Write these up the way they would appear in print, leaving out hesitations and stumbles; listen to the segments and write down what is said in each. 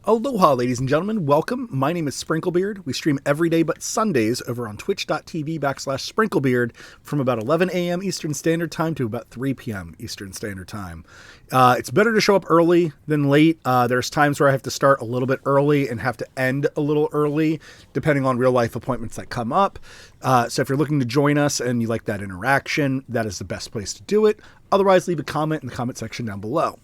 Aloha, ladies and gentlemen. Welcome. My name is SprinkleBeard. We stream every day but Sundays over on twitch.tv/SprinkleBeard from about 11 a.m. Eastern Standard Time to about 3 p.m. Eastern Standard Time. It's better to show up early than late. There's times where I have to start a little bit early and have to end a little early, depending on real life appointments that come up. So if you're looking to join us and you like that interaction, that is the best place to do it. Otherwise, leave a comment in the comment section down below.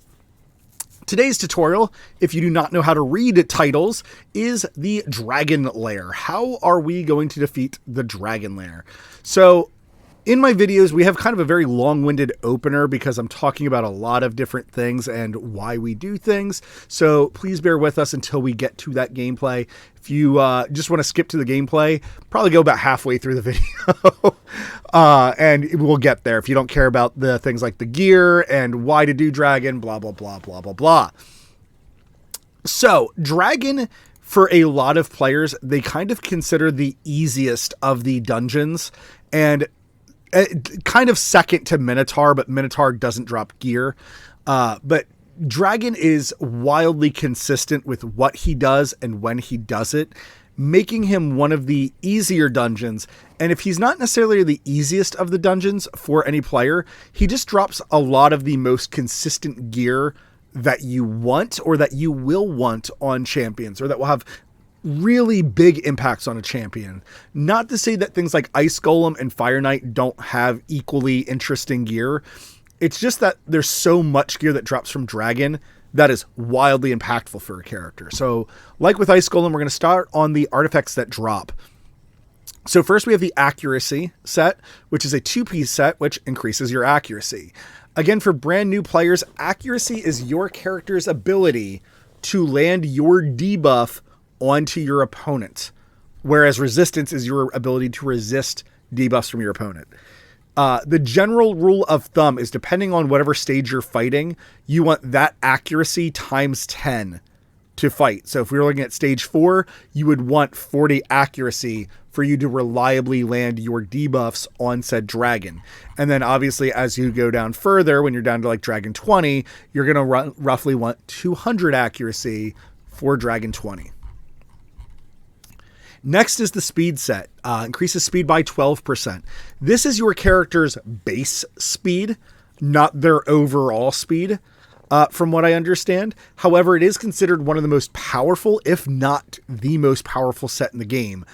Today's tutorial, if you do not know how to read titles, is the Dragon Lair. How are we going to defeat the Dragon Lair? So in my videos, we have kind of a very long-winded opener because I'm talking about a lot of different things and why we do things. So please bear with us until we get to that gameplay. If you just want to skip to the gameplay, probably go about halfway through the video and we'll get there. If you don't care about the things like the gear and why to do dragon, blah, blah, blah, blah, blah, blah. So dragon, for a lot of players, they kind of consider the easiest of the dungeons and kind of second to Minotaur, but Minotaur doesn't drop gear. But Dragon is wildly consistent with what he does and when he does it, making him one of the easier dungeons. And if he's not necessarily the easiest of the dungeons for any player, he just drops a lot of the most consistent gear that you want or that you will want on champions, or that will have really big impacts on a champion. Not to say that things like Ice Golem and Fire Knight don't have equally interesting gear. It's just that there's so much gear that drops from Dragon that is wildly impactful for a character. So like with Ice Golem, we're going to start on the artifacts that drop. So first we have the Accuracy set, which is a 2-piece set, which increases your accuracy. Again, for brand new players, Accuracy is your character's ability to land your debuff onto your opponent, whereas Resistance is your ability to resist debuffs from your opponent. The general rule of thumb is, depending on whatever stage you're fighting, you want that accuracy times 10 to fight. So if we were looking at stage 4, you would want 40 accuracy for you to reliably land your debuffs on said dragon. And then obviously as you go down further, when you're down to like Dragon 20, you're going to roughly want 200 accuracy for Dragon 20. Next is the speed set. Increases speed by 12%. This is your character's base speed, not their overall speed, from what I understand. However, it is considered one of the most powerful, if not the most powerful set in the game.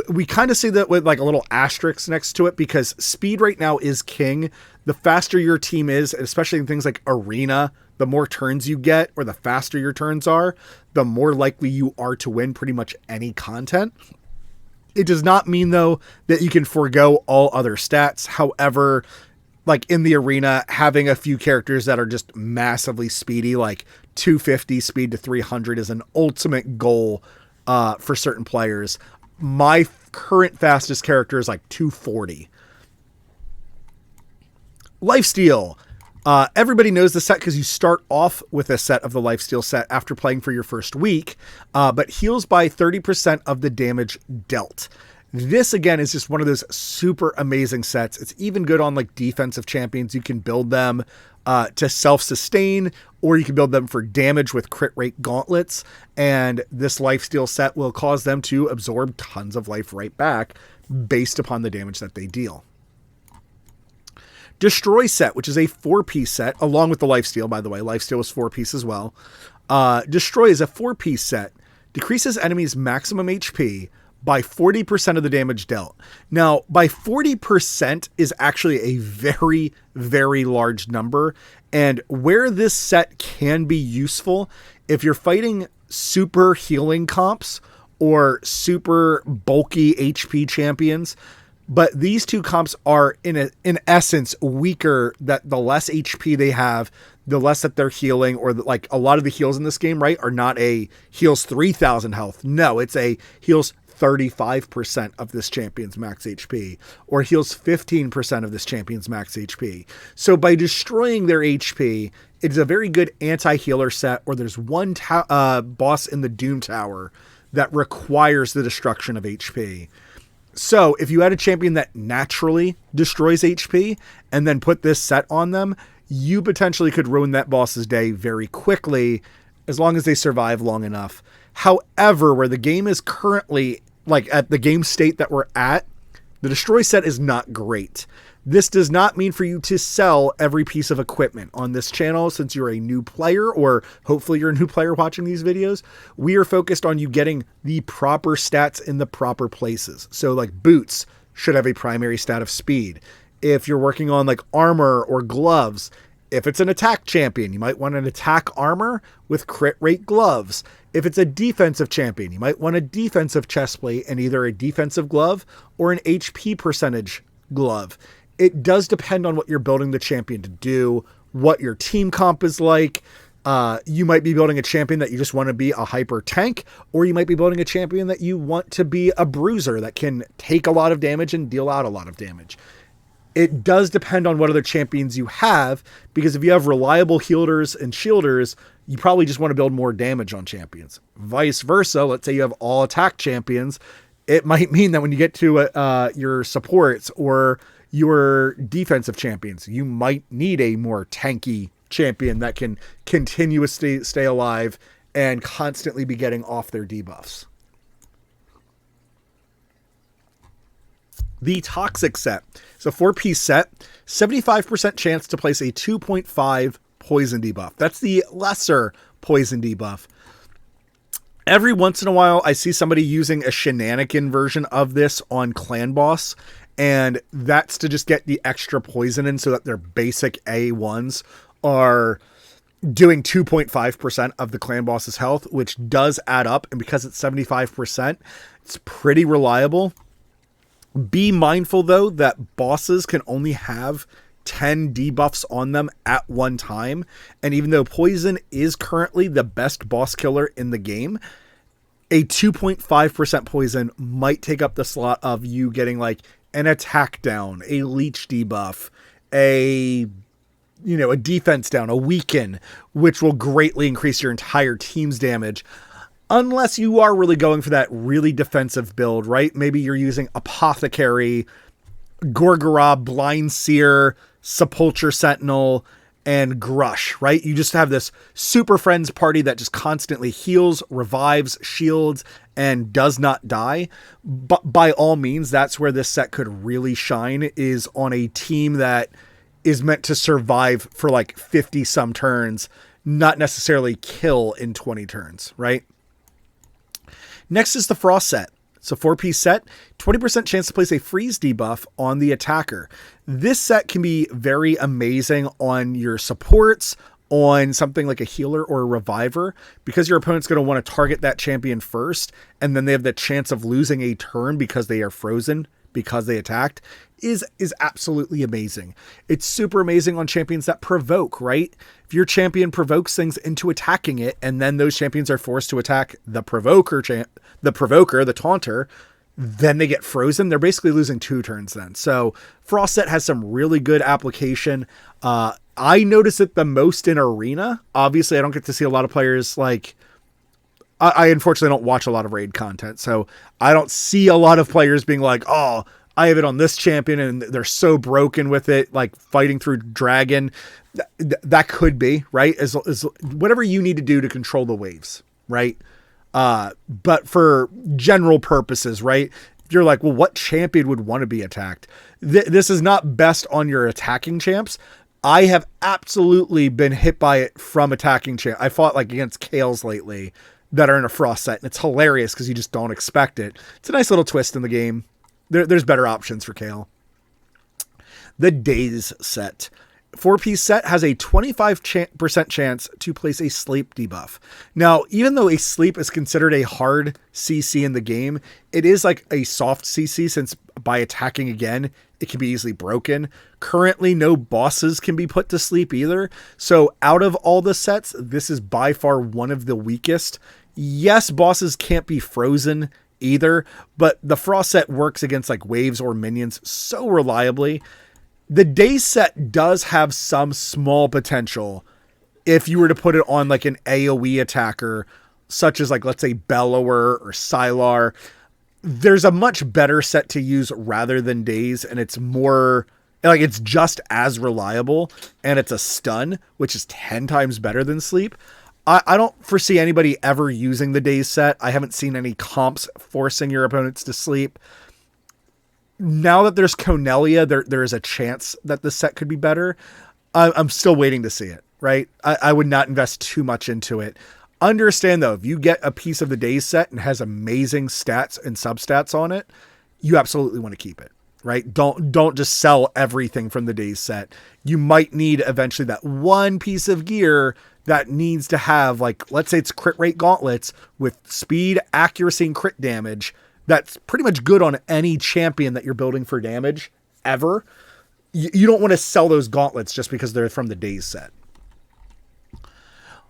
We kind of say that with like a little asterisk next to it, because speed right now is king. The faster your team is, especially in things like arena, the more turns you get, or the faster your turns are, the more likely you are to win pretty much any content. It does not mean, though, that you can forego all other stats. However, like in the arena, having a few characters that are just massively speedy, like 250 speed to 300, is an ultimate goal for certain players. My current fastest character is like 240. Lifesteal. Everybody knows the set because you start off with a set of the Lifesteal set after playing for your first week, but heals by 30% of the damage dealt. This, again, is just one of those super amazing sets. It's even good on like defensive champions. You can build them to self-sustain, or you can build them for damage with crit rate gauntlets, and this Lifesteal set will cause them to absorb tons of life right back based upon the damage that they deal. Destroy set, which is a 4-piece set, along with the Lifesteal, by the way. Lifesteal is 4-piece as well. Destroy is a 4-piece set. Decreases enemies' maximum HP by 40% of the damage dealt. Now, by 40% is actually a very, very large number. And where this set can be useful, if you're fighting super healing comps or super bulky HP champions, but these two comps are in essence weaker, that the less HP they have, the less that they're healing, or like a lot of the heals in this game, right, are not a heals 3,000 health. No, it's a heals 35% of this champion's max HP, or heals 15% of this champion's max HP. So by destroying their HP, it's a very good anti-healer set, or there's one boss in the Doom Tower that requires the destruction of HP. So if you had a champion that naturally destroys HP and then put this set on them, you potentially could ruin that boss's day very quickly as long as they survive long enough. However, where the game is currently, like at the game state that we're at, the destroy set is not great. This does not mean for you to sell every piece of equipment on this channel since you're a new player, or hopefully you're a new player watching these videos. We are focused on you getting the proper stats in the proper places. So like boots should have a primary stat of speed. If you're working on like armor or gloves, if it's an attack champion, you might want an attack armor with crit rate gloves. If it's a defensive champion, you might want a defensive chestplate and either a defensive glove or an HP percentage glove. It does depend on what you're building the champion to do, what your team comp is like. You might be building a champion that you just want to be a hyper tank, or you might be building a champion that you want to be a bruiser that can take a lot of damage and deal out a lot of damage. It does depend on what other champions you have, because if you have reliable healers and shielders, you probably just want to build more damage on champions. Vice versa, let's say you have all attack champions, it might mean that when you get to your supports or your defensive champions, you might need a more tanky champion that can continuously stay alive and constantly be getting off their debuffs. The Toxic set. It's a 4-piece set, 75% chance to place a 2.5 poison debuff. That's the lesser poison debuff. Every once in a while, I see somebody using a shenanigan version of this on Clan Boss, and that's to just get the extra poison in so that their basic A1s are doing 2.5% of the Clan Boss's health, which does add up, and because it's 75%, it's pretty reliable. Be mindful, though, that bosses can only have 10 debuffs on them at one time, and even though poison is currently the best boss killer in the game, a 2.5% poison might take up the slot of you getting like an attack down, a leech debuff, a defense down, a weaken, which will greatly increase your entire team's damage. Unless you are really going for that really defensive build, right? Maybe you're using Apothecary, Gorgoroth, Blind Seer, Sepulture Sentinel, and Grush, right? You just have this super friends party that just constantly heals, revives, shields, and does not die. But by all means, that's where this set could really shine, is on a team that is meant to survive for like 50 some turns, not necessarily kill in 20 turns, right? Next is the Frost set. It's a 4-piece set, 20% chance to place a freeze debuff on the attacker. This set can be very amazing on your supports, on something like a healer or a reviver, because your opponent's going to want to target that champion first, and then they have the chance of losing a turn because they are frozen because they attacked, is absolutely amazing. It's super amazing on champions that provoke, right? If your champion provokes things into attacking it, and then those champions are forced to attack the provoker, the taunter, then they get frozen. They're basically losing 2 turns then. So Frost set has some really good application. I notice it the most in Arena. Obviously, I don't get to see a lot of players like... I unfortunately don't watch a lot of raid content, so I don't see a lot of players being like, oh, I have it on this champion and they're so broken with it, like fighting through Dragon. That could be, right? As whatever you need to do to control the waves, right? But for general purposes, right? You're like, well, what champion would want to be attacked? This is not best on your attacking champs. I have absolutely been hit by it from attacking champ. I fought like against Kales lately that are in a Frost set, and it's hilarious because you just don't expect it. It's a nice little twist in the game. There's better options for Kale. The Daze set. 4-piece set has a 25% chance to place a sleep debuff. Now, even though a sleep is considered a hard CC in the game, it is like a soft CC since by attacking again, it can be easily broken. Currently, no bosses can be put to sleep either. So out of all the sets, this is by far one of the weakest. Yes, bosses can't be frozen either, but the Frost set works against like waves or minions so reliably. The Daze set does have some small potential if you were to put it on like an AoE attacker, such as like, let's say Bellower or Sylar. There's a much better set to use rather than Daze, and it's more like, it's just as reliable, and it's a stun, which is 10 times better than sleep. I don't foresee anybody ever using the days set. I haven't seen any comps forcing your opponents to sleep. Now that there's Cornelia, there is a chance that the set could be better. I'm still waiting to see it, right? I would not invest too much into it. Understand, though, if you get a piece of the days set and has amazing stats and substats on it, you absolutely want to keep it, right? Don't just sell everything from the days set. You might need eventually that one piece of gear that needs to have, like, let's say it's crit rate gauntlets with speed, accuracy, and crit damage. That's pretty much good on any champion that you're building for damage ever. You don't want to sell those gauntlets just because they're from the days set.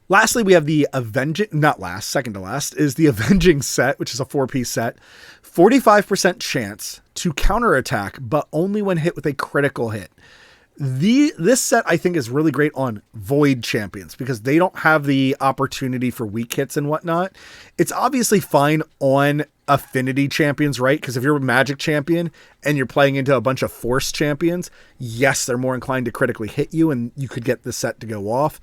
Lastly, we have the second to last is the Avenging Set, which is a 4-piece set. 45% chance to counterattack, but only when hit with a critical hit. This set, I think, is really great on Void champions because they don't have the opportunity for weak hits and whatnot. It's obviously fine on affinity champions, right? Because if you're a magic champion and you're playing into a bunch of force champions, yes, they're more inclined to critically hit you and you could get the set to go off.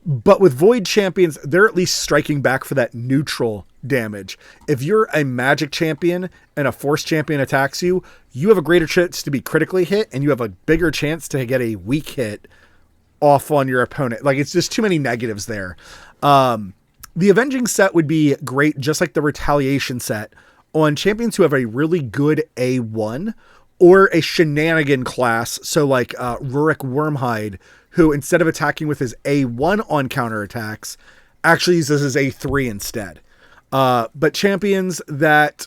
But with Void champions, they're at least striking back for that neutral damage. If you're a magic champion and a force champion attacks you, you have a greater chance to be critically hit and you have a bigger chance to get a weak hit off on your opponent. Like, it's just too many negatives there. The Avenging Set would be great, just like the Retaliation set, on champions who have a really good A1 or a shenanigan class. So like Rurik Wormhide, who instead of attacking with his A1 on counterattacks, actually uses his A3 instead. But champions that,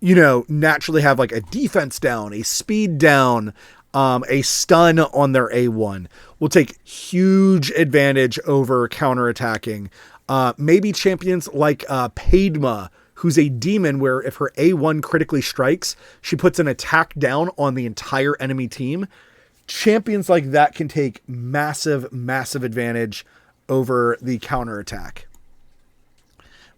naturally have like a defense down, a speed down, a stun on their A1 will take huge advantage over counterattacking. Maybe champions like Padma, who's a demon where if her A1 critically strikes, she puts an attack down on the entire enemy team. Champions like that can take massive, massive advantage over the counterattack.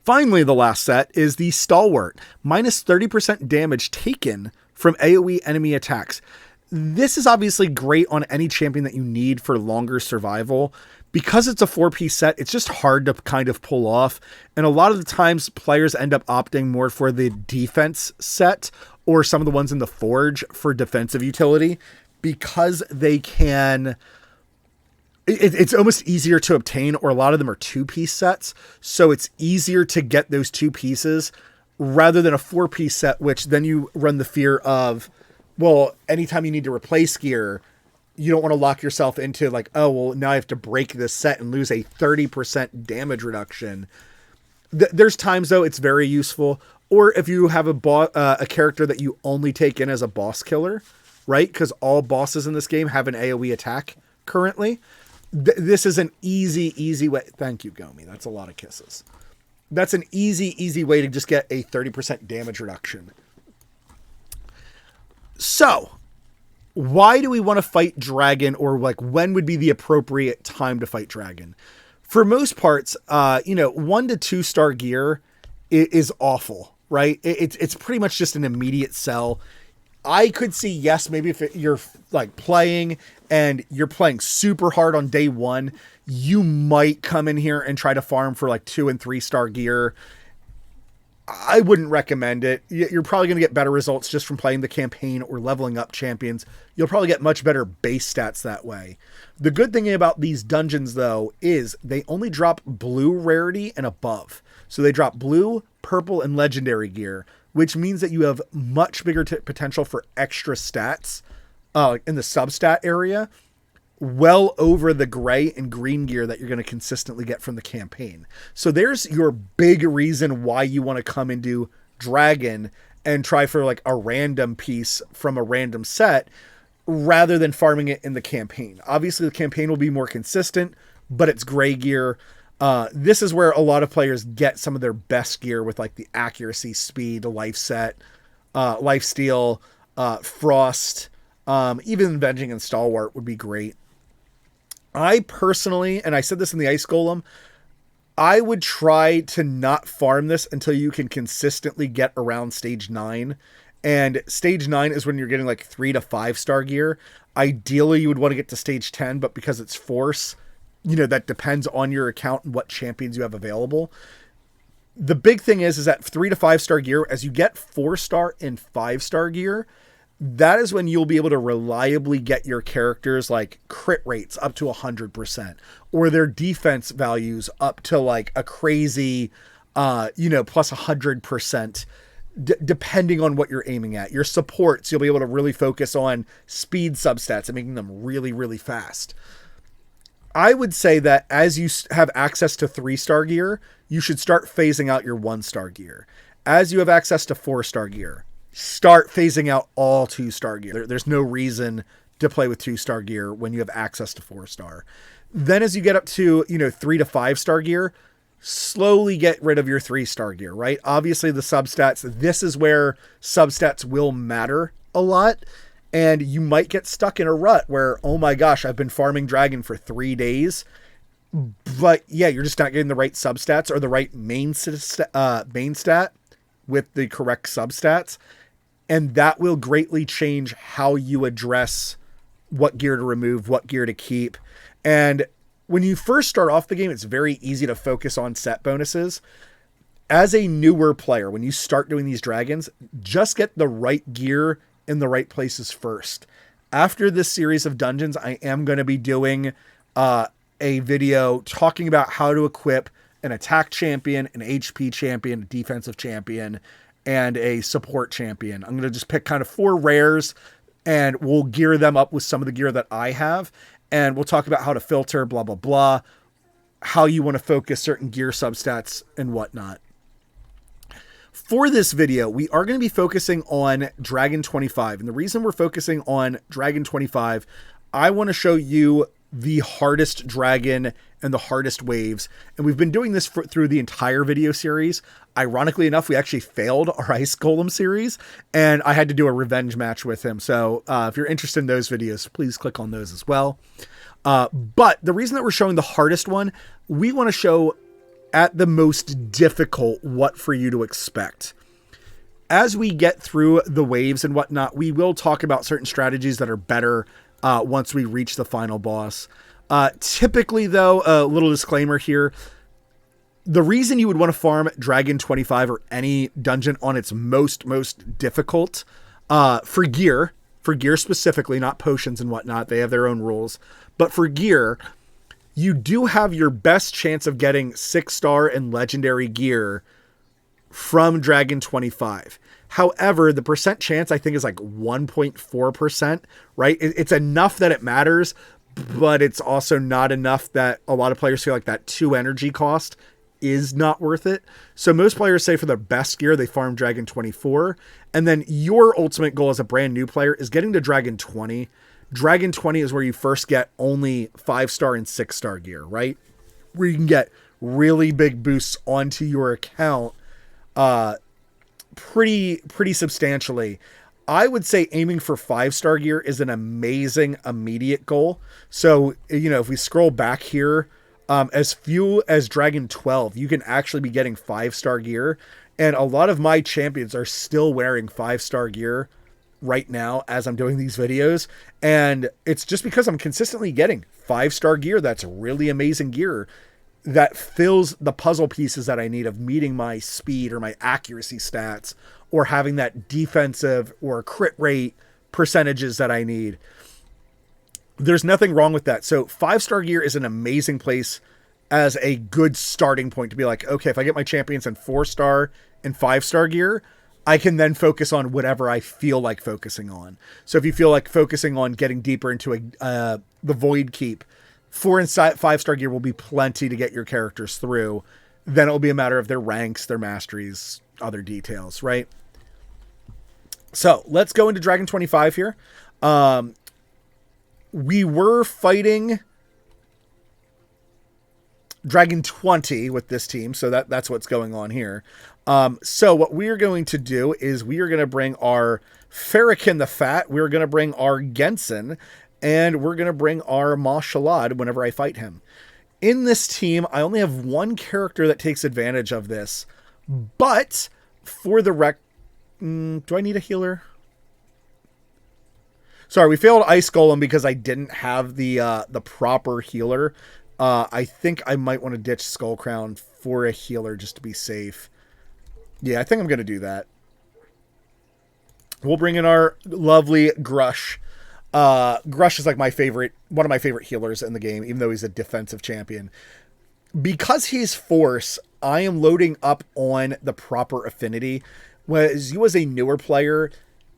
Finally, the last set is the Stalwart, minus 30% damage taken from AoE enemy attacks. This is obviously great on any champion that you need for longer survival. Because it's a 4-piece set, it's just hard to kind of pull off. And a lot of the times players end up opting more for the defense set or some of the ones in the Forge for defensive utility because they can... It's almost easier to obtain, or a lot of them are 2-piece sets. So it's easier to get those 2 pieces rather than a 4-piece set, which then you run the fear of, well, anytime you need to replace gear, you don't want to lock yourself into like, oh, well, now I have to break this set and lose a 30% damage reduction. There's times, though, it's very useful. Or if you have a character that you only take in as a boss killer, right? Because all bosses in this game have an AoE attack currently. This is an easy way. Thank you, Gomi. That's a lot of kisses. That's an easy way to just get a 30% damage reduction. So, why do we want to fight Dragon, or like when would be the appropriate time to fight Dragon? For most parts, 1 to 2 star gear is awful, right? It's pretty much just an immediate sell. I could see, yes, maybe if you're like playing and you're playing super hard on day 1, you might come in here and try to farm for like 2 and 3 star gear. I wouldn't recommend it. You're probably going to get better results just from playing the campaign or leveling up champions. You'll probably get much better base stats that way. The good thing about these dungeons, though, is they only drop blue rarity and above. So they drop blue, purple, and legendary gear, which means that you have much bigger potential for extra stats in the substat area, well over the gray and green gear that you're going to consistently get from the campaign. So there's your big reason why you want to come into Dragon and try for like a random piece from a random set rather than farming it in the campaign. Obviously the campaign will be more consistent, but it's gray gear. This is where a lot of players get some of their best gear with like the accuracy, speed, life set, lifesteal, frost, even Avenging and Stalwart would be great. I personally, and I said this in the Ice Golem, I would try to not farm this until you can consistently get around stage 9. And stage 9 is when you're getting like 3 to 5 star gear. Ideally, you would want to get to stage 10, but because it's force, that depends on your account and what champions you have available. The big thing is that 3 to 5 star gear, as you get 4-star and 5-star gear, that is when you'll be able to reliably get your characters like crit rates up to 100% or their defense values up to like a crazy, plus 100%, depending on what you're aiming at. Your supports, you'll be able to really focus on speed substats and making them really, really fast. I would say that as you have access to 3-star gear, you should start phasing out your 1-star gear. As you have access to 4-star gear, start phasing out all 2-star gear. There's no reason to play with 2-star gear when you have access to 4-star. Then as you get up to, 3 to 5-star gear, slowly get rid of your 3-star gear, right? Obviously the substats, this is where substats will matter a lot. And you might get stuck in a rut where, oh my gosh, I've been farming Dragon for 3 days. But yeah, you're just not getting the right substats or the right main stat with the correct substats. And that will greatly change how you address what gear to remove, what gear to keep. And when you first start off the game, it's very easy to focus on set bonuses. As a newer player, when you start doing these dragons, just get the right gear in the right places first. After this series of dungeons, I am going to be doing a video talking about how to equip an attack champion, an HP champion, a defensive champion, and a support champion. I'm going to just pick kind of 4 rares and we'll gear them up with some of the gear that I have. And we'll talk about how to filter, blah, blah, blah, how you want to focus certain gear substats and whatnot. For this video, we are going to be focusing on Dragon 25. And the reason we're focusing on Dragon 25, I want to show you the hardest dragon and the hardest waves. And we've been doing this through the entire video series. Ironically enough, we actually failed our Ice Golem series, and I had to do a revenge match with him. So if you're interested in those videos, please click on those as well. But the reason that we're showing the hardest one, we want to show at the most difficult what for you to expect. As we get through the waves and whatnot, we will talk about certain strategies that are better once we reach the final boss. Typically, though, a little disclaimer here. The reason you would want to farm Dragon 25 or any dungeon on its most difficult for gear specifically, not potions and whatnot, they have their own rules, but for gear, you do have your best chance of getting 6-star and legendary gear from Dragon 25. However, the percent chance I think is like 1.4%, right? It's enough that it matters, but it's also not enough that a lot of players feel like that 2 energy cost is not worth it. So most players say for the best gear, they farm Dragon 24. And then your ultimate goal as a brand new player is getting to Dragon 20. Dragon 20 is where you first get only 5-star and 6-star gear, right? Where you can get really big boosts onto your account pretty substantially. I would say aiming for 5-star gear is an amazing immediate goal. So, if we scroll back here, as few as Dragon 12, you can actually be getting 5-star gear. And a lot of my champions are still wearing 5-star gear right now as I'm doing these videos. And it's just because I'm consistently getting 5-star gear. That's really amazing gear that fills the puzzle pieces that I need of meeting my speed or my accuracy stats or having that defensive or crit rate percentages that I need. There's nothing wrong with that. So 5-star gear is an amazing place as a good starting point to be like, okay, if I get my champions in 4-star and 5-star gear, I can then focus on whatever I feel like focusing on. So if you feel like focusing on getting deeper into the Void Keep, 4 and 5-star gear will be plenty to get your characters through. Then it'll be a matter of their ranks, their masteries, other details, right? So let's go into Dragon 25 here. We were fighting Dragon 20 with this team, so that's what's going on here. So what we're going to do is we are going to bring our Farrakhan the Fat, we're going to bring our Gensen, and we're going to bring our Mashalad whenever I fight him. In this team, I only have one character that takes advantage of this, but for the do I need a healer? Sorry, we failed Ice Golem because I didn't have the proper healer. I think I might want to ditch Skull Crown for a healer just to be safe. Yeah, I think I'm going to do that. We'll bring in our lovely Grush. Grush is like one of my favorite healers in the game, even though he's a defensive champion. Because he's force, I am loading up on the proper affinity. Whereas you as a newer player,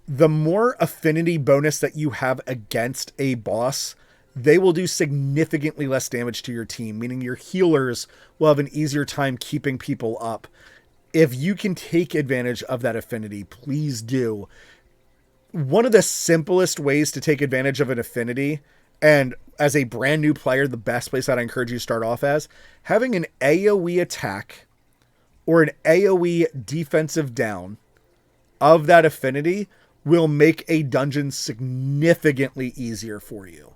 the more affinity bonus that you have against a boss, they will do significantly less damage to your team, meaning your healers will have an easier time keeping people up. If you can take advantage of that affinity, please do. One of the simplest ways to take advantage of an affinity, and as a brand new player, the best place that I encourage you to start off as, having an AoE attack or an AoE defensive down of that affinity will make a dungeon significantly easier for you.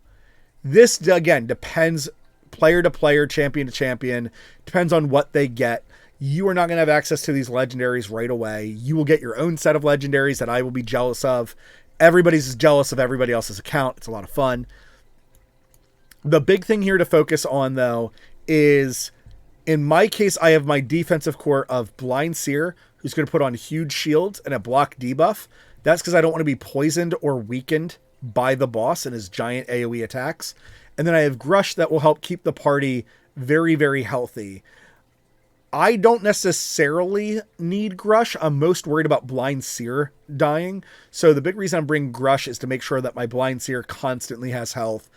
This, again, depends player to player, champion to champion, depends on what they get. You are not going to have access to these legendaries right away. You will get your own set of legendaries that I will be jealous of. Everybody's jealous of everybody else's account. It's a lot of fun. The big thing here to focus on, though, is in my case, I have my defensive core of Blind Seer, who's going to put on huge shields and a block debuff. That's because I don't want to be poisoned or weakened by the boss and his giant AoE attacks. And then I have Grush that will help keep the party very, very healthy. I don't necessarily need Grush. I'm most worried about Blind Seer dying. So the big reason I'm bringing Grush is to make sure that my Blind Seer constantly has health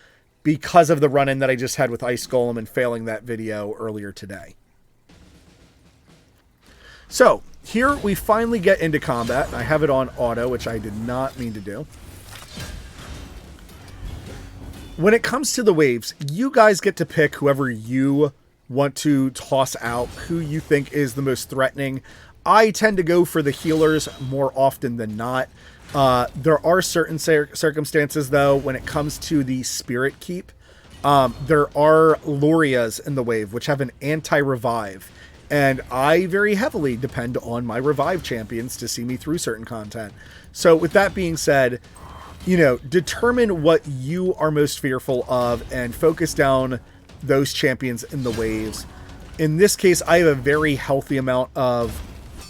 because of the run-in that I just had with Ice Golem and failing that video earlier today. So here we finally get into combat. I have it on auto, which I did not mean to do. When it comes to the waves, you guys get to pick whoever you want to toss out, who you think is the most threatening. I tend to go for the healers more often than not. There are certain circumstances, though, when it comes to the Spirit Keep. There are Lorias in the wave, which have an anti-revive. And I very heavily depend on my revive champions to see me through certain content. So with that being said, determine what you are most fearful of and focus down those champions in the waves. In this case, I have a very healthy amount of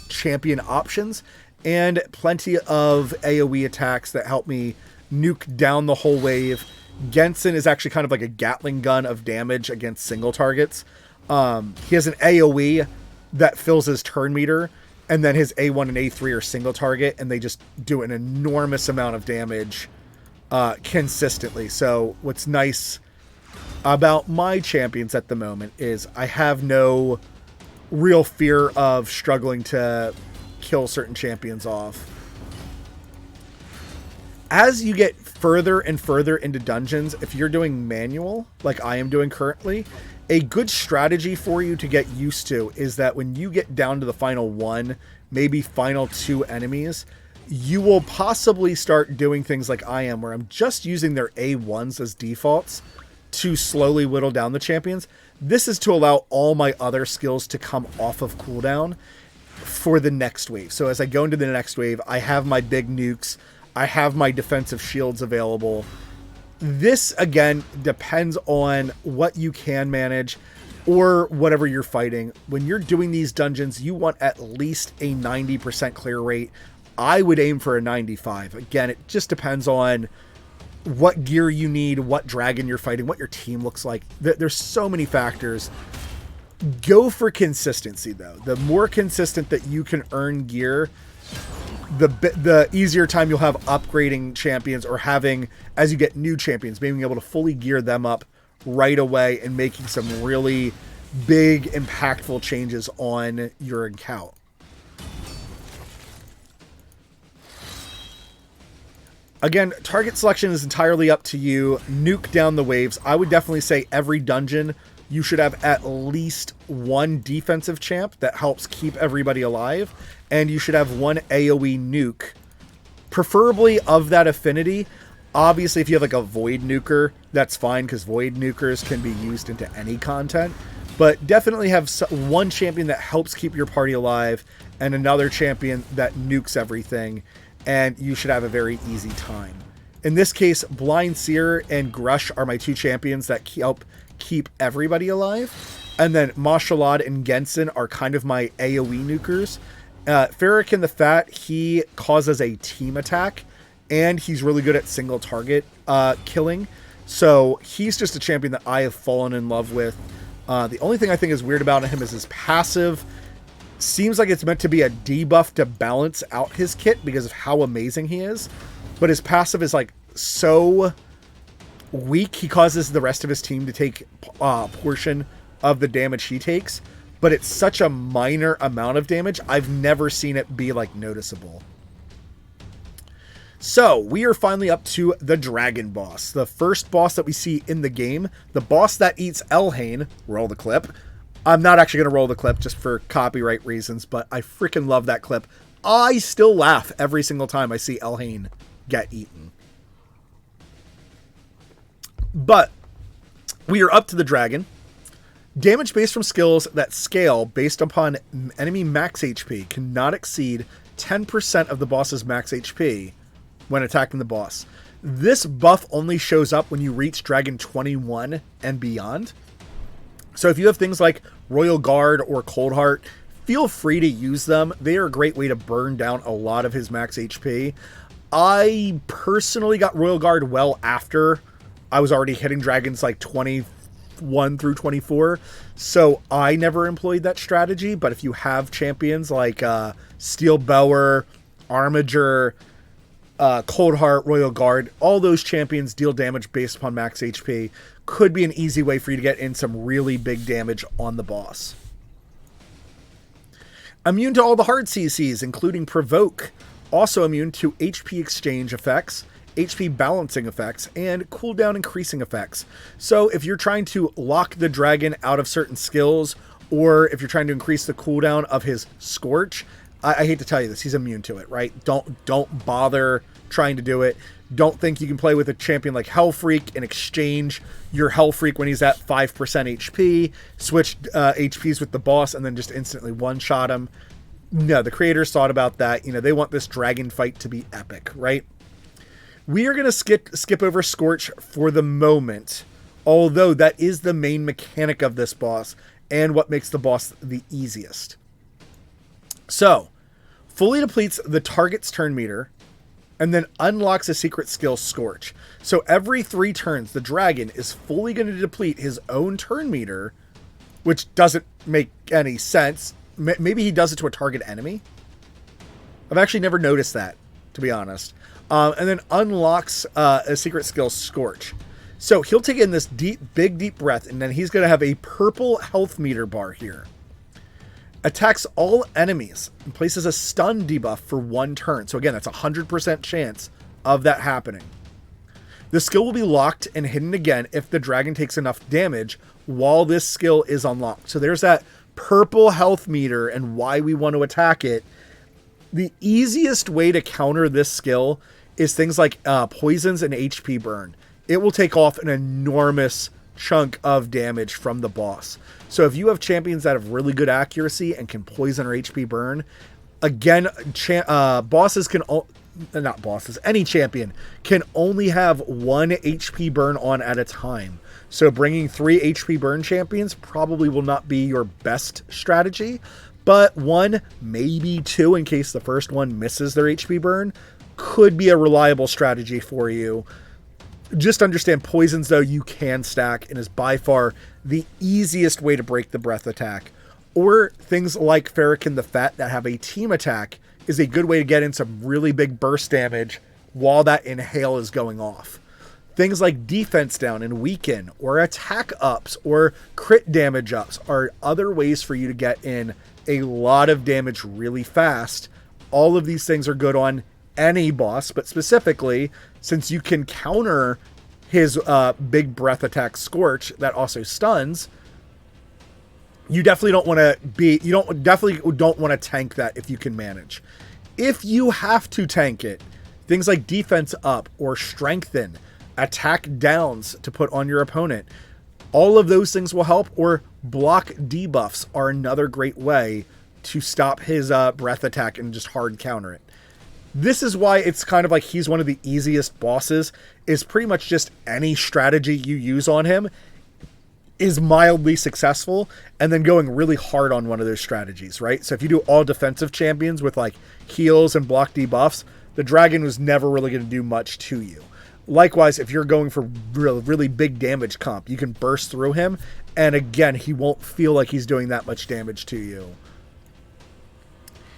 champion options and plenty of AoE attacks that help me nuke down the whole wave. Gensen is actually kind of like a Gatling gun of damage against single targets. He has an AoE that fills his turn meter, and then his A1 and A3 are single target, and they just do an enormous amount of damage consistently. So what's nice about my champions at the moment is I have no real fear of struggling to kill certain champions off. As you get further and further into dungeons, if you're doing manual, like I am doing currently, a good strategy for you to get used to is that when you get down to the final one, maybe final two enemies, you will possibly start doing things like I am, where I'm just using their A1s as defaults to slowly whittle down the champions. This is to allow all my other skills to come off of cooldown for the next wave. So as I go into the next wave, I have my big nukes, I have my defensive shields available. This, again, depends on what you can manage or whatever you're fighting. When you're doing these dungeons, you want at least a 90% clear rate. I would aim for a 95. Again, it just depends on what gear you need, what dragon you're fighting, what your team looks like. There's so many factors. Go for consistency, though. The more consistent that you can earn gear, the easier time you'll have upgrading champions or having, as you get new champions, being able to fully gear them up right away and making some really big, impactful changes on your account. Again, target selection is entirely up to you. Nuke down the waves. I would definitely say every dungeon you should have at least one defensive champ that helps keep everybody alive, and you should have one AoE nuke, preferably of that affinity. Obviously, if you have like a Void Nuker, that's fine, because Void Nukers can be used into any content, but definitely have one champion that helps keep your party alive and another champion that nukes everything, and you should have a very easy time. In this case, Blind Seer and Grush are my two champions that help keep everybody alive. And then Mashalad and Gensen are kind of my AoE nukers. Farrakhan the Fat, he causes a team attack, and he's really good at single target killing. So he's just a champion that I have fallen in love with. The only thing I think is weird about him is his passive. Seems like it's meant to be a debuff to balance out his kit because of how amazing he is. But his passive is like so weak, he causes the rest of his team to take a portion of the damage he takes. But it's such a minor amount of damage, I've never seen it be like noticeable. So we are finally up to the dragon boss, the first boss that we see in the game, the boss that eats Elhain. Roll the clip. I'm not actually going to roll the clip just for copyright reasons, but I freaking love that clip. I still laugh every single time I see Elhain get eaten. But we are up to the dragon. Damage based from skills that scale based upon enemy max HP cannot exceed 10% of the boss's max HP when attacking the boss. This buff only shows up when you reach Dragon 21 and beyond. So if you have things like Royal Guard or Cold Heart, feel free to use them. They are a great way to burn down a lot of his max HP. I personally got Royal Guard well after I was already hitting dragons like 21 through 24, so I never employed that strategy. But if you have champions like Steel Bower, Armiger, Cold Heart, Royal Guard, all those champions deal damage based upon max HP, could be an easy way for you to get in some really big damage on the boss. Immune to all the hard CCs, including Provoke. Also immune to HP exchange effects, HP balancing effects, and cooldown increasing effects. So if you're trying to lock the dragon out of certain skills, or if you're trying to increase the cooldown of his Scorch, I hate to tell you this, he's immune to it, right? Don't bother trying to do it. Don't think you can play with a champion like Hellfreak and exchange your Hellfreak when he's at 5% HP, switch HPs with the boss, and then just instantly one-shot him. No, the creators thought about that. You know, they want this dragon fight to be epic, right? We are going to skip over Scorch for the moment, although that is the main mechanic of this boss and what makes the boss the easiest. So, fully depletes the target's turn meter and then unlocks a secret skill, Scorch. So every 3 turns, the dragon is fully going to deplete his own turn meter, which doesn't make any sense. Maybe he does it to a target enemy. I've actually never noticed that, to be honest. And then unlocks a secret skill, Scorch. So he'll take in this big deep breath, and then he's going to have a purple health meter bar here. Attacks all enemies and places a stun debuff for 1 turn. So again, that's a 100% chance of that happening. The skill will be locked and hidden again if the dragon takes enough damage while this skill is unlocked. So there's that purple health meter and why we want to attack it. The easiest way to counter this skill is things like poisons and HP burn. It will take off an enormous chunk of damage from the boss. So if you have champions that have really good accuracy and can poison or HP burn, again, bosses can... not bosses, any champion can only have 1 HP burn on at a time. So bringing 3 HP burn champions probably will not be your best strategy, but 1, maybe 2 in case the first one misses their HP burn could be a reliable strategy for you. Just understand poisons, though, you can stack and is by far the easiest way to break the breath attack. Or things like Farrakhan the Fat that have a team attack is a good way to get in some really big burst damage while that inhale is going off. Things like defense down and weaken, or attack ups, or crit damage ups are other ways for you to get in a lot of damage really fast. All of these things are good on any boss, but specifically, since you can counter his big breath attack Scorch that also stuns, you definitely don't want to tank that if you can manage. If you have to tank it, things like defense up or strengthen, attack downs to put on your opponent, all of those things will help. Or block debuffs are another great way to stop his breath attack and just hard counter it. This is why it's kind of like he's one of the easiest bosses, is pretty much just any strategy you use on him. is mildly successful, and then going really hard on one of those strategies, right? So if you do all defensive champions with like heals and block debuffs, the dragon was never really going to do much to you. Likewise, if you're going for really big damage comp, you can burst through him, and again, he won't feel like he's doing that much damage to you.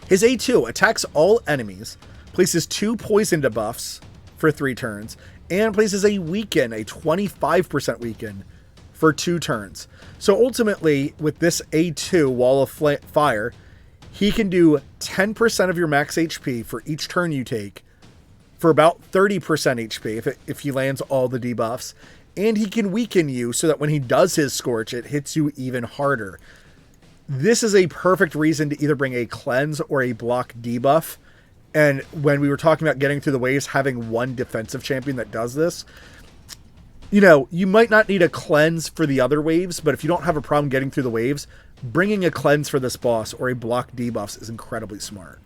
His A2 attacks all enemies, places 2 poison debuffs for 3 turns, and places a weaken, a 25% weaken, for 2 turns. So ultimately, with this A2 Wall of Fire, he can do 10% of your max HP for each turn you take, for about 30% HP if he lands all the debuffs, and he can weaken you so that when he does his Scorch, it hits you even harder. This is a perfect reason to either bring a cleanse or a block debuff. And when we were talking about getting through the waves, having one defensive champion that does this, you know, you might not need a cleanse for the other waves, but if you don't have a problem getting through the waves, bringing a cleanse for this boss or a block debuffs is incredibly smart.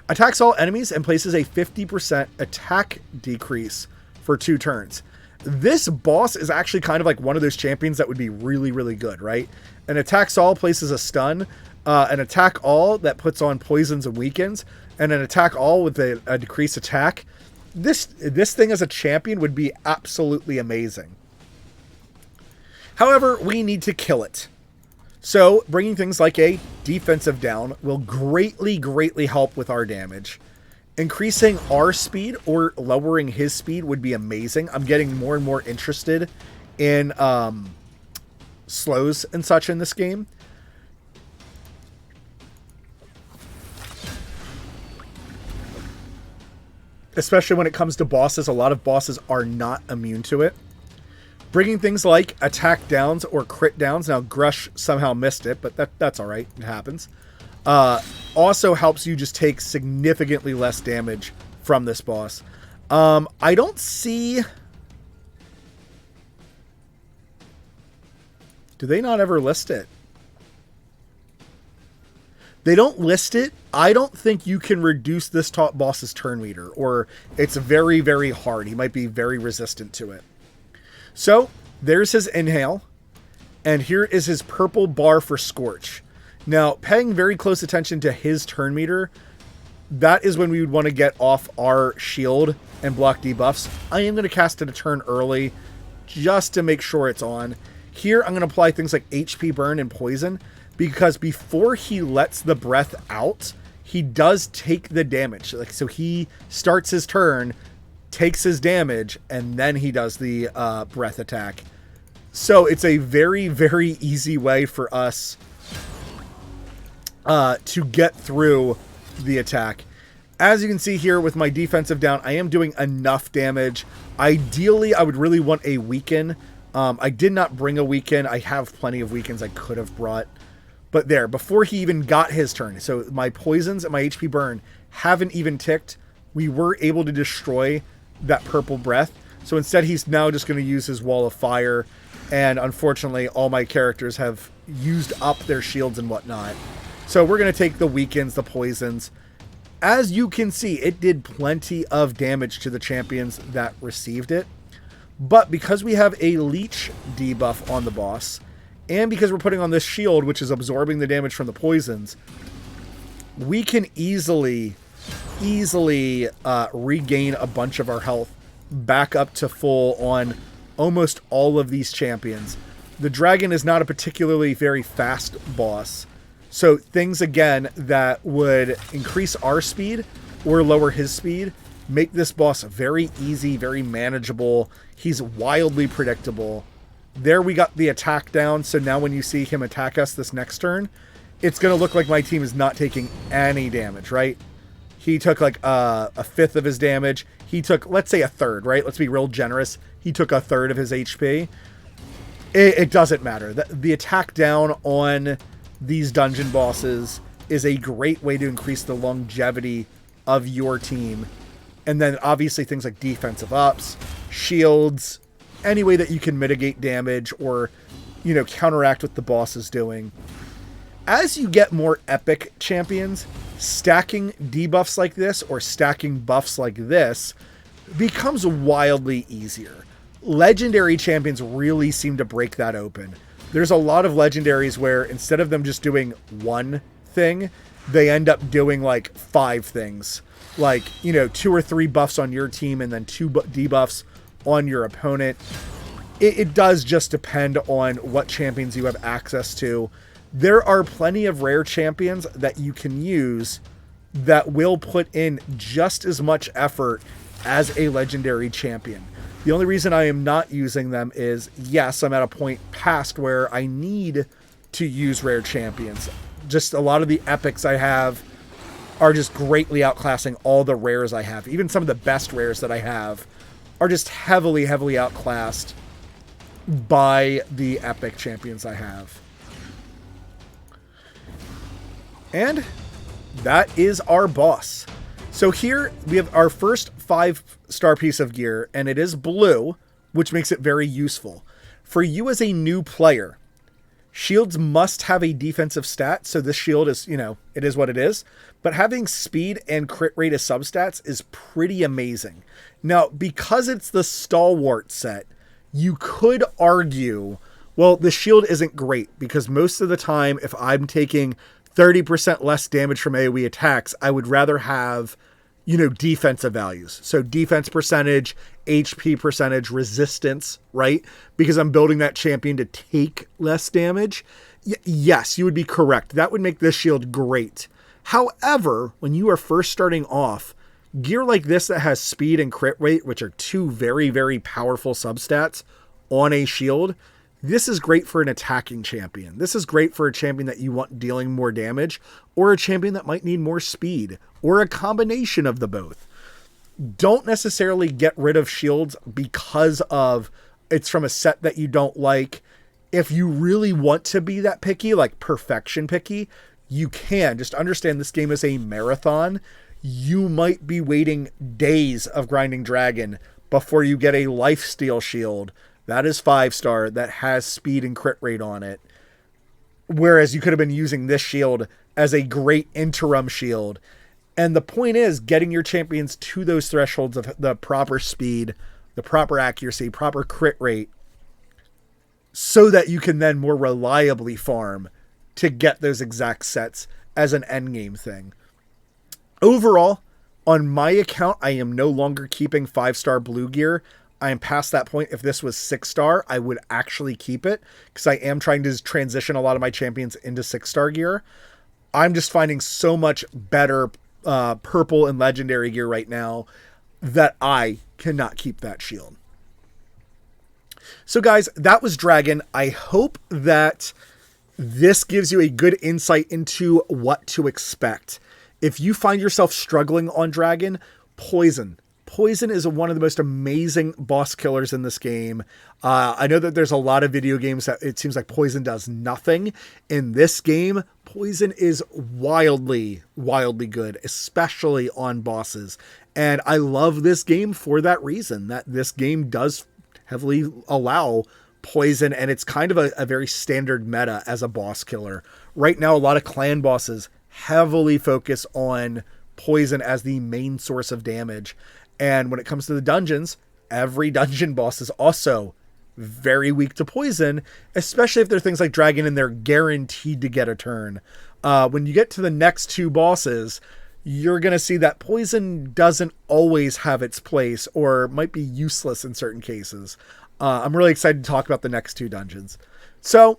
Attacks all enemies and places a 50% attack decrease for 2 turns. This boss is actually kind of like one of those champions that would be really good, right? An attacks all places a stun, an attack all that puts on poisons and weakens, and an attack all with a decreased attack. This thing as a champion would be absolutely amazing. However, we need to kill it. So bringing things like a defensive down will greatly help with our damage. Increasing our speed or lowering his speed would be amazing. I'm getting more and more interested in slows and such in this game. Especially when it comes to bosses, a lot of bosses are not immune to it. Bringing things like attack downs or crit downs. Now, Grush somehow missed it, but that's all right. It happens. Also helps you just take significantly less damage from this boss. I don't see... Do they not ever list it? They don't list it. I don't think you can reduce this top boss's turn meter, or it's very hard. He might be very resistant to it. So there's his inhale, and here is his purple bar for Scorch. Now, paying very close attention to his turn meter, that is when we would want to get off our shield and block debuffs. I am going to cast it a turn early just to make sure it's on. Here, I'm going to apply things like HP burn and poison, because before he lets the breath out, he does take the damage. Like, so he starts his turn, takes his damage, and then he does the breath attack. So it's a very easy way for us to get through the attack. As you can see here with my defensive down, I am doing enough damage. Ideally, I would really want a weaken. I did not bring a weaken. I have plenty of weakens I could have brought. But there, before he even got his turn, so my poisons and my HP burn haven't even ticked, we were able to destroy that purple breath. So instead, he's now just going to use his wall of fire. And unfortunately, all my characters have used up their shields and whatnot. So we're going to take the weakens, the poisons. As you can see, it did plenty of damage to the champions that received it. But because we have a leech debuff on the boss, and because we're putting on this shield, which is absorbing the damage from the poisons, we can easily regain a bunch of our health back up to full on almost all of these champions. The dragon is not a particularly very fast boss. So things, again, that would increase our speed or lower his speed make this boss very easy, very manageable. He's wildly predictable. There we got the attack down, so now when you see him attack us this next turn, it's going to look like my team is not taking any damage, right? He took like a fifth of his damage. He took, let's say, a third, right? Let's be real generous. He took a third of his HP. It doesn't matter. The attack down on these dungeon bosses is a great way to increase the longevity of your team. And then obviously things like defensive ups, shields, any way that you can mitigate damage or, you know, counteract what the boss is doing. As you get more epic champions, stacking debuffs like this or stacking buffs like this becomes wildly easier. Legendary champions really seem to break that open. There's a lot of legendaries where instead of them just doing one thing, they end up doing like 5 things. Like, 2 or 3 buffs on your team and then 2 debuffs on your opponent. It does just depend on what champions you have access to. There are plenty of rare champions that you can use that will put in just as much effort as a legendary champion. The only reason I am not using them is, yes, I'm at a point past where I need to use rare champions. Just a lot of the epics I have are just greatly outclassing all the rares I have. Even some of the best rares that I have are just heavily, heavily outclassed by the epic champions I have. And that is our boss. So here we have our first 5-star piece of gear, and it is blue, which makes it very useful. For you as a new player, shields must have a defensive stat, so this shield is, it is what it is. But having speed and crit rate as substats is pretty amazing. Now, because it's the Stalwart set, you could argue, well, the shield isn't great, because most of the time, if I'm taking 30% less damage from AoE attacks, I would rather have, defensive values. So defense percentage, HP percentage, resistance, right? Because I'm building that champion to take less damage. Yes, you would be correct. That would make this shield great. However, when you are first starting off, gear like this that has speed and crit rate, which are 2 very, very powerful substats on a shield, this is great for an attacking champion. This is great for a champion that you want dealing more damage, or a champion that might need more speed, or a combination of the both. Don't necessarily get rid of shields because of it's from a set that you don't like. If you really want to be that picky, like perfection picky, you can. Just understand this game is a marathon. You might be waiting days of grinding dragon before you get a Lifesteal shield that is 5-star, that has speed and crit rate on it. Whereas you could have been using this shield as a great interim shield. And the point is getting your champions to those thresholds of the proper speed, the proper accuracy, proper crit rate, so that you can then more reliably farm to get those exact sets as an endgame thing. Overall, on my account, I am no longer keeping 5-star blue gear. I am past that point. If this was 6-star, I would actually keep it because I am trying to transition a lot of my champions into 6-star gear. I'm just finding so much better purple and legendary gear right now that I cannot keep that shield. So guys, that was Dragon. I hope that this gives you a good insight into what to expect. If you find yourself struggling on Dragon, Poison. Poison is one of the most amazing boss killers in this game. I know that there's a lot of video games that it seems like Poison does nothing. In this game, Poison is wildly, wildly good, especially on bosses. And I love this game for that reason, that this game does heavily allow Poison, and it's kind of a very standard meta as a boss killer. Right now, a lot of clan bosses heavily focus on Poison as the main source of damage. And when it comes to the dungeons, every dungeon boss is also very weak to Poison, especially if they're things like Dragon and they're guaranteed to get a turn. When you get to the next 2 bosses, you're going to see that Poison doesn't always have its place or might be useless in certain cases. I'm really excited to talk about the next 2 dungeons. So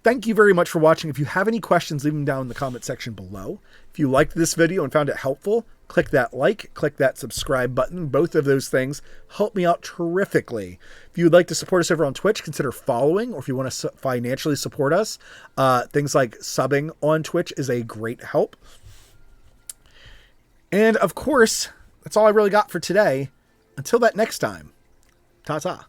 thank you very much for watching. If you have any questions, leave them down in the comment section below. If you liked this video and found it helpful, click that like, click that subscribe button. Both of those things help me out terrifically. If you would like to support us over on Twitch, consider following, or if you want to financially support us, things like subbing on Twitch is a great help. And of course, that's all I really got for today. Until that next time, ta-ta.